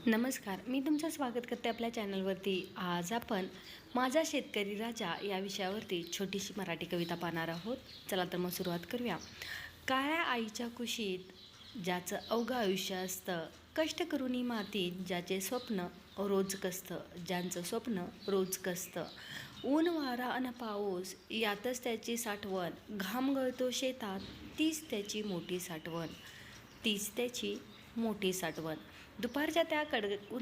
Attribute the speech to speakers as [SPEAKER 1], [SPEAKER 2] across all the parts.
[SPEAKER 1] नमस्कार, मी तुमचं स्वागत करते आपल्या चॅनलवरती। आज आपण माझा शेतकरी राजा या विषयावरती छोटीशी मराठी कविता पाहणार आहोत। चला तर मग सुरुवात करूया। काळ्या आईच्या कुशीत ज्याचं अवघं आयुष्य असतं, कष्ट करूनी मातीत ज्याचे स्वप्न रोज कसतं, ज्यांचं स्वप्न रोज कसतं, ऊन वारा अन पाऊस यातच त्याची साठवण, घाम गळतो शेतात तीच त्याची मोठी साठवण, तीच त्याची मोठी साठवण। दुपारच्या त्या कडक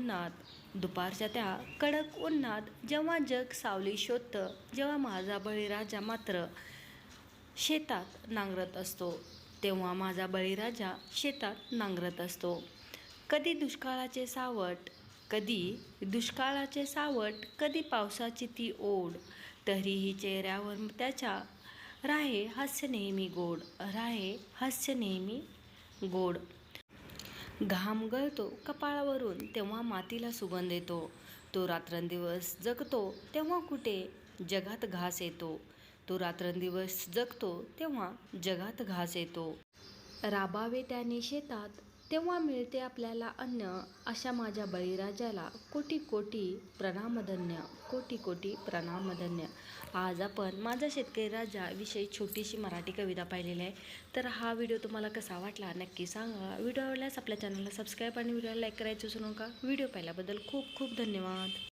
[SPEAKER 1] उन्हात जेव्हा जग सावली शोधतं, जेव्हा माझा बळीराजा मात्र शेतात नांगरत असतो, तेव्हा माझा बळीराजा शेतात नांगरत असतो। कधी दुष्काळाचे सावट, कधी पावसाची ती ओढ, तरीही चेहऱ्यावर त्याच्या राहे हास्य नेहमी गोड, राहे हास्य नेहमी गोड। घाम गळतो कपाळावरून तेव्हा मातीला सुगंध येतो, तो रात्रंदिवस जगतो तेव्हा कुठे जगात घास येतो, तो रात्रंदिवस जगतो तेव्हा जगात घास येतो। राबावे त्याने शेतात तेव्हा मिळते आपल्याला अन्न, अशा माझ्या बळीराजाला कोटी कोटी प्रणामधन्य, कोटी कोटी प्रणामधन्य। आज आपण माझा शेतकरी राजा विषयी छोटीशी मराठी कविता पाहिलेली आहे। तर हा व्हिडिओ तुम्हाला कसा वाटला नक्की सांगा। व्हिडिओ आवडल्यास आपल्या चॅनलला सबस्क्राईब आणि व्हिडिओला लाईक करायचं विसरू नका। व्हिडिओ पाहिल्याबद्दल खूप खूप धन्यवाद।